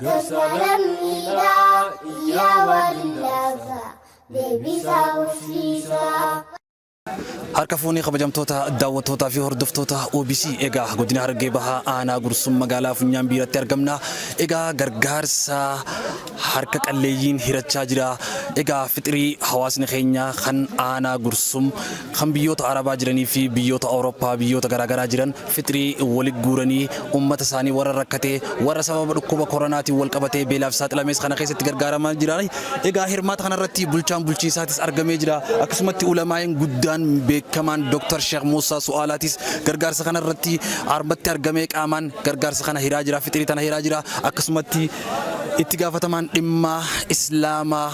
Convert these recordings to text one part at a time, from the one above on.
Deeggarsa lammiidhaa iyyaa waliin deebisaa horsiisaa. Harka fuunee kabajamtoota daawwattootaa fi hordoftoota OBC egaa godina Harargee Bahaa aanaa Gursum magaalaa Funyaan biiratti argamna. Egaa gargaarsa harka qalleeyyiin hirachaa jira. Egaa fixrii hawaasni keenya kan aanaa Gursum kan biyyoota Arabaa jiranii fi biyyoota Awurooppaa biyyoota garaagaraa jiran fixrii walitti guuranii uummata isaanii warra rakkatee warra sababa dhukkuba koronaatiin wal qabatee beelaaf saaxilamees kana keessatti gargaaramaa jiran. Egaa hirmaata kanarratti bulchaan bulchiisaatis argamee jira. Akkasumatti ulamaa'een guddaan beekamaan Dr. Sheikh Musa Su'aalatis gargaarsa kana irratti armatti argamee qaamaan gargaarsa kana hiraa jira fixrii tana hiraa jira. Akkasumatti itti gaafatamaan dhimma Islaamaa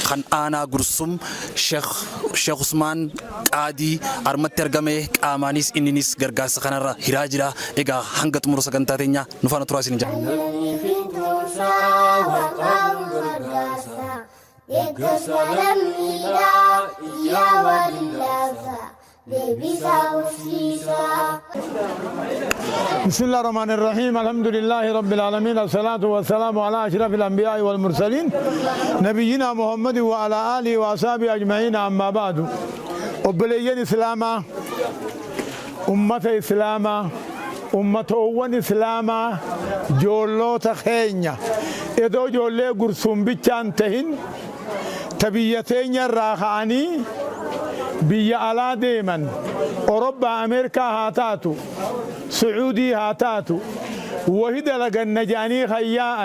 kan aanaa Gursum Sheikh Usmaan Qaadii armatti argamee qaamaanis inninis gargaarsa kanarra hiraa jira. Egaa hanga xumura sagantaa teenya nu faana turaa isin jira. Deeggarsa lammiidhaa iyyaa waliin deebisaa horsiisaa. بسم الله الرحمن الرحيم الحمد لله رب العالمين الصلاة والسلام على أشرف الأنبياء والمرسلين نبينا محمد وعلى آله وأصحابه أجمعين أما بعد وبليين إسلاما أمة إسلاما أمة أول إسلاما جولو تخينيا إذا جولي قرصون بيتشان تهين تبيتين الراخاني بيا على ديما أوروبا أمريكا هاتاتو سعودي هاتاتو وهيد لغن نجاني خياء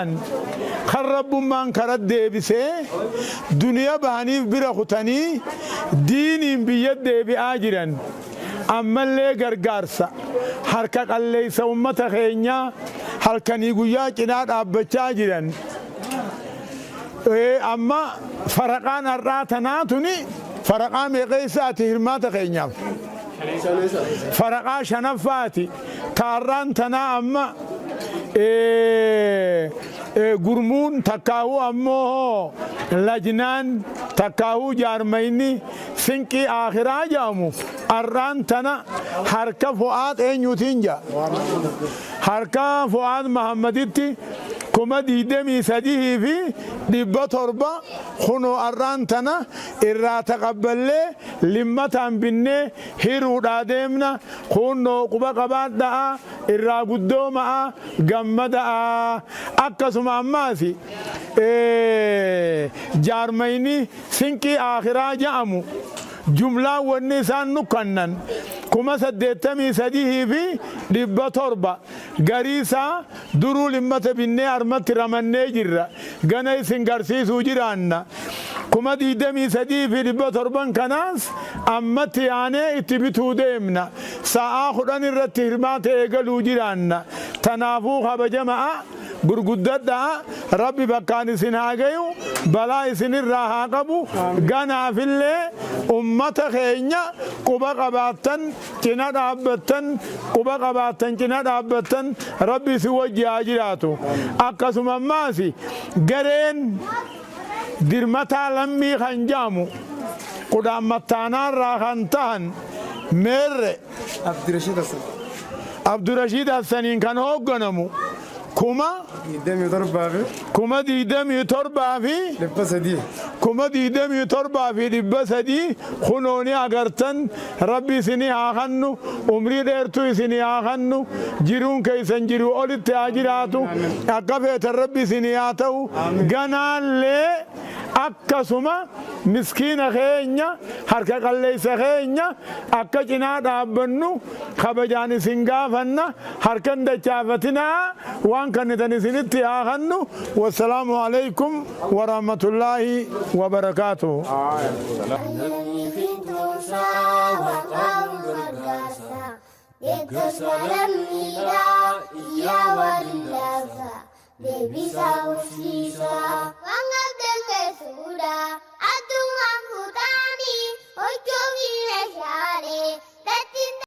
خرب من كرد ديبسي دنيا بهانيف برخوتاني دين بيد ديبي آجرا أما اللي غرغارسا حركة اللي سومت خينيا حركني قويا جناد أبچا جرا أما فرقان الراتناتني فرقان مقيساتي هرمات خينيا فرقا شنفاتي كاران تنا أما قرمون تكاو أمه لجنان تكاو جارميني سنكي آخرا جامو أران تنا حركة فؤاد يوتينجا حركة فؤاد محمدتي كما ديدمي سديه في دبا تربا خنو أرانتنا إرا تقبل لما تنبني هيرو دادمنا خنو قبا قبات دا إرا قدو ما قم دا أكسو ماماسي جارميني سنكي آخرا جامو جملة والنسان نكنن كما سديتمي سديه في دبا تربا غريسا درو لما تبني أرمت رمني جرا غني سنغرسي سوجرانا كما ديدمي سديه في دبا تربان كناس أمت يعني اتبتو ديمنا ساعة خدان الرتهرمات ايقلو جرانا تنافوها بجماعة gurguddadha rabbi bakkaan isin haa gayu balaa isinirraa haa qabu ganaafillee ummata keenya quba qabaattan cina dhaabbattan quba qabaattan cina dhaabbattan rabbi si wajji haa jiraatu akkasuma ammaasi gareen dirmataa lammii kan jaamu qudhaan mattaanaarraa kan ta'an meerre Abdurashiid Hassaniin kan hoogganamu كما ديدمي تربع في لبسدي كما ديدمي تربع في لبسدي خنوني أغرتن ربي سني آخنو عمري ديرتو سني آخنو جيرون كيسن جيرو أولي تاجراتو أقفت ربي سني آتو غنال لي akkasuma miskiina keenya harka qalleessa keenya akka cinaa dhaabbannu kabajaan isin gaafanna harkan dachaafatinaa waan kannitan isinitti aakannu wassalaamu alaykum warahmatullaahi wabarakaatuh. Deeggarsa lammiidhaa iyyaa waliin deebisaa horsiisaa. Waan abdeen keessuudha addunyaa fuudhanii hojii.